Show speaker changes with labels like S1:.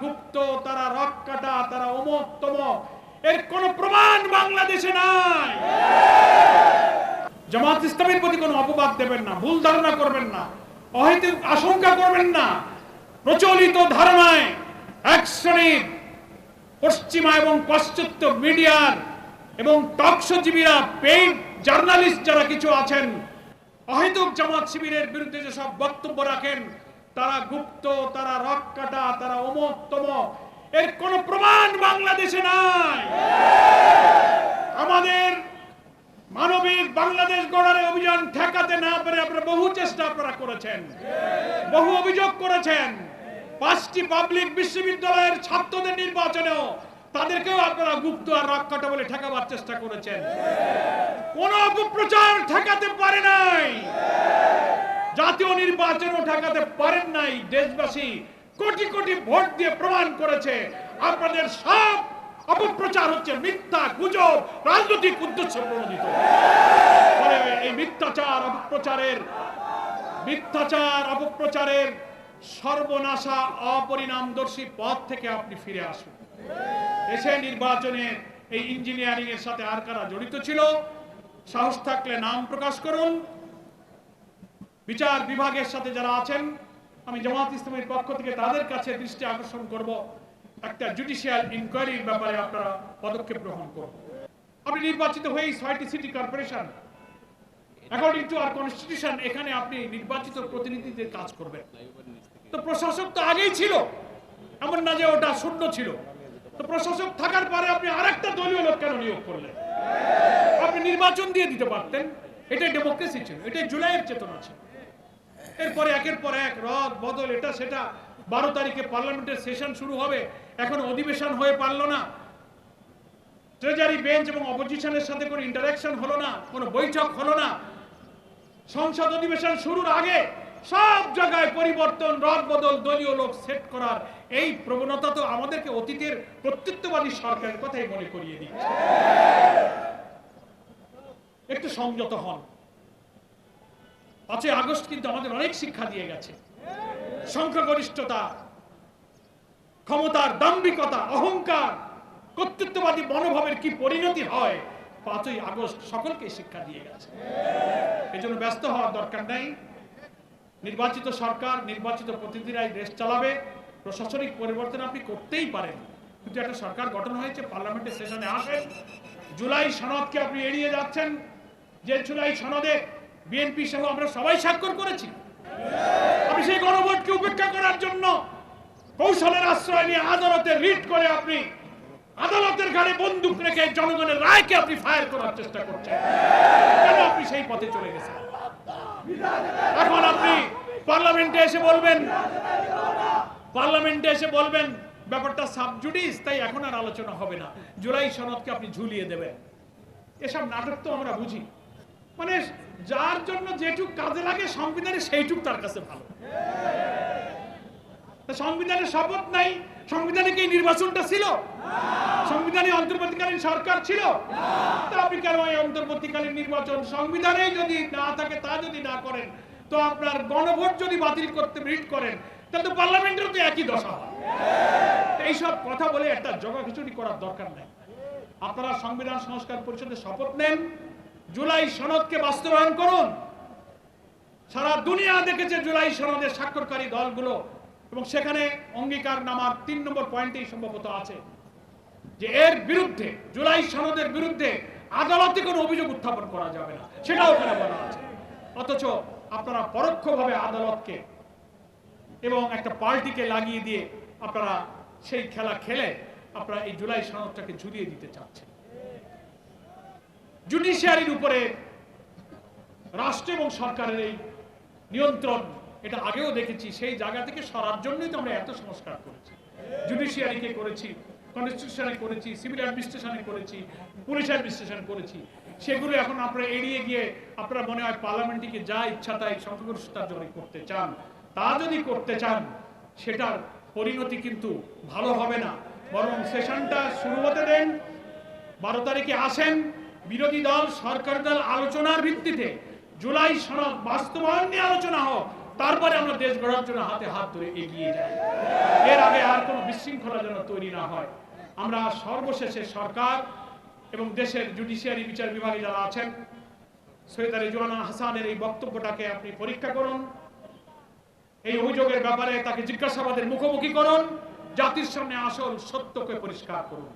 S1: গুপ্ত, তারা রক কাটা, তারা অমুক তমক, এর কোন প্রমাণ বাংলাদেশে নাই। জামাত ইসলামের প্রতি কোনো অপবাদ দেবেন না, ভুল ধারণা করবেন না, অহেতুক আশঙ্কা করবেন না। প্রচলিত ধারণায় এক শ্রেণীর পশ্চিমা এবং পাশ্চাত্য মিডিয়ার এবং টকশোজীবীরা, পেইড জার্নালিস্ট যারা কিছু আছেন, অহেতুক জামাত শিবিরের বিরুদ্ধে যেসব বক্তব্য রাখেন, তারা গুপ্ত, তারা রক কাটা, তারা অমুক তমক, এর কোন প্রমাণ বাংলাদেশে নাই। আমাদের মানবিক বাংলাদেশ গড়ার অভিযান ঠেকাতে না পেরে আপনারা বহু চেষ্টা আপনারা করেছেন, বহু অভিযোগ করেছেন। 5টি পাবলিক বিশ্ববিদ্যালয়ের ছাত্রদের নির্বাচনেও তাদেরকেও আপনারা গুপ্ত আর রক কাটা বলে ঠেকাবার চেষ্টা করেছেন। কোন অপপ্রচার ঠেকাতে পারে নাই, জাতীয় নির্বাচনও ঠেকাতে পারেন নাই। দেশবাসী কোটি কোটি ভোট দিয়ে প্রমাণ করেছে আপনাদের সব অপপ্রচার হচ্ছে মিথ্যা, গুজব, রাজনৈতিক উদ্দেশ্য প্রণোদিত। এই মিথ্যাচার অপপ্রচারের সর্বনাশা অপরিণামদর্শী পথ থেকে আপনি ফিরে আসুন। এসে নির্বাচনে এই ইঞ্জিনিয়ারিং এর সাথে আর কারা জড়িত ছিল, সাহস থাকলে নাম প্রকাশ করুন। বিচার বিভাগের সাথে যারা আছেন, আমি জামাত ইসলামের পক্ষ থেকে তাদের কাছে দৃষ্টি আকর্ষণ করব, একটা জুডিশিয়াল ইনকোয়ারির ব্যাপারে আপনারা পদক্ষেপ গ্রহণ করুন। আপনি নির্বাচিত হয়ে 6টি city corporation, according to our constitution, এখানে আপনি নির্বাচিত প্রতিনিধিদের কাজ করবেন। তো প্রশাসক তো আগেই ছিল, এমন না যে ওটা শূন্য ছিল। তো প্রশাসক থাকার পরে আপনি আরেকটা দলীয় লোক কেন নিয়োগ করলেন? আপনি নির্বাচন দিয়ে দিতে পারতেন। এটাই ডেমোক্রেসি ছিল, এটাই জুলাইয়ের চেতনা ছিল। এরপরে একের পর এক রদ বদল, এটা সেটা। 12 তারিখে পার্লামেন্টের সেশন শুরু হবে, এখন অধিবেশন হয়ে পারল না। ট্রেজারি বেঞ্চ এবং অপোজিশনের সাথে কোনো ইন্টারাকশন হলো না, কোনো বৈঠক হলো না। সংসদ অধিবেশন শুরুর আগে সব জায়গায় পরিবর্তন, রদ বদল, দলীয় লোক সেট করার এই প্রবণতা তো আমাদেরকে অতীতের কর্তৃত্ববাদী সরকারের কথাই মনে করিয়ে দিচ্ছে। একটু সংযত হন। 5ই আগস্ট কিন্তু আমাদের অনেক শিক্ষা দিয়ে গেছে। সংখ্যাগরিষ্ঠতা, ক্ষমতার দাম্ভিকতা, অহংকার, কর্তৃত্ববাদী মনোভাবের কি পরিণতি হয় 5ই আগস্ট সকলকে শিক্ষা দিয়ে গেছে। এজন্য ব্যস্ত হওয়ার দরকার নেই। নির্বাচিত সরকার, নির্বাচিত প্রতিনিধিরাই দেশ চালাবে। প্রশাসনিক পরিবর্তন আপনি করতেই পারেন, কিন্তু একটা সরকার গঠন হয়েছে, পার্লামেন্টের সেশনে আসেন। জুলাই সনদকে আপনি এড়িয়ে যাচ্ছেন, যে জুলাই সনদে বিএনপি সহ আমরা সবাই স্বাক্ষর করেছি। আপনি সেই গণভোটকে উপেক্ষা করার জন্য কৌশলের আশ্রয় নিয়ে আদালতে রিট করে আপনি আদালতের ঘাড়ে বন্দুক রেখে জনগণের রায়কে আপনি ফায়ার করার চেষ্টা করছেন। কেন আপনি সেই পথে চলে গেছেন? এখন আপনি পার্লামেন্টে এসে বলবেন ব্যাপারটা সাবজুডিস, তাই এখন আর আলোচনা হবে না, জুলাই সনদকে আপনি ঝুলিয়ে দেবেন। এসব নাটক তো আমরা বুঝি। মানে যার জন্য যেটুক কাজে লাগে সংবিধানে সেইটুক তার কাছে ভালো। সংবিধানে শপথ নাই, সংবিধানে কি নির্বাচনটা ছিল? সংবিধানে অন্তর্বর্তীকালীন সরকার ছিল? তা আপনি কেন এই অন্তর্বর্তীকালীন নির্বাচন সংবিধানে যদি না থাকে, তা যদি না করেন, তো আপনার গণভোট যদি বাতিল করতে রিট করেন, তাহলে তো পার্লামেন্টের তো একই দশা হয়। এইসব কথা বলে একটা জগাখিচুড়ি করার দরকার নেই। আপনারা সংবিধান সংস্কার পরিষদে শপথ নেন, জুলাই সনদকে বাস্তবায়ন করুন। সারা দুনিয়া দেখেছে জুলাই সনদের স্বাক্ষরকারী দলগুলো, এবং সেখানে অঙ্গীকার নামার 3 নম্বর পয়েন্টেই সম্ভবত আছে যে এর বিরুদ্ধে, জুলাই সনদের বিরুদ্ধে আদালতে কোনো অভিযোগ উত্থাপন করা যাবে না, সেটাও ওখানে বলা আছে। অথচ আপনারা পরোক্ষভাবে আদালতকে এবং একটা পার্টিকে লাগিয়ে দিয়ে আপনারা সেই খেলা খেলে আপনারা এই জুলাই সনদটাকে ঝুলিয়ে দিতে চাচ্ছেন। জুডিশিয়ারির উপরে রাষ্ট্র এবং সরকারের এই নিয়ন্ত্রণ, এটা আগেও দেখেছি, সেই জায়গা থেকে সরার জন্যই তো আমরা এত সংস্কার করেছি। জুডিশিয়ারিকে করেছি, কনস্টিটিউশনে করেছি, সিভিল অ্যাডমিনিস্ট্রেশনে করেছি, পুলিশ অ্যাডমিনিস্ট্রেশন করেছি। সেগুলো এখন আপনারা এড়িয়ে গিয়ে আপনারা মনে হয় পার্লামেন্টকে যা ইচ্ছা তাই সংখ্যাগরিষ্ঠতার জন্য করতে চান। তা যদি করতে চান, সেটার পরিণতি কিন্তু ভালো হবে না। বরং সেশনটা শুরু হতে দেন, 12 তারিখে আসেন, বিরোধী দল সরকার দল আলোচনার ভিত্তিতে জুলাই সনদ বাস্তবায়ন নিয়ে আলোচনা হোক, তারপরে আমরা দেশ গড়ার জন্য হাতে হাত ধরে এগিয়ে যাই। এর আগে আর কোনো বিশৃঙ্খলা যেন তৈরি না হয়। আমরা সর্বশেষে সরকার এবং দেশের জুডিশিয়ারি বিচার বিভাগে যারা আছেন, সৈয়দ রিজওয়ানা হাসানের এই বক্তব্যটাকে আপনি পরীক্ষা করুন, এই অভিযোগের ব্যাপারে তাকে জিজ্ঞাসাবাদের মুখোমুখি করুন, জাতির সামনে আসল সত্যকে পরিষ্কার করুন।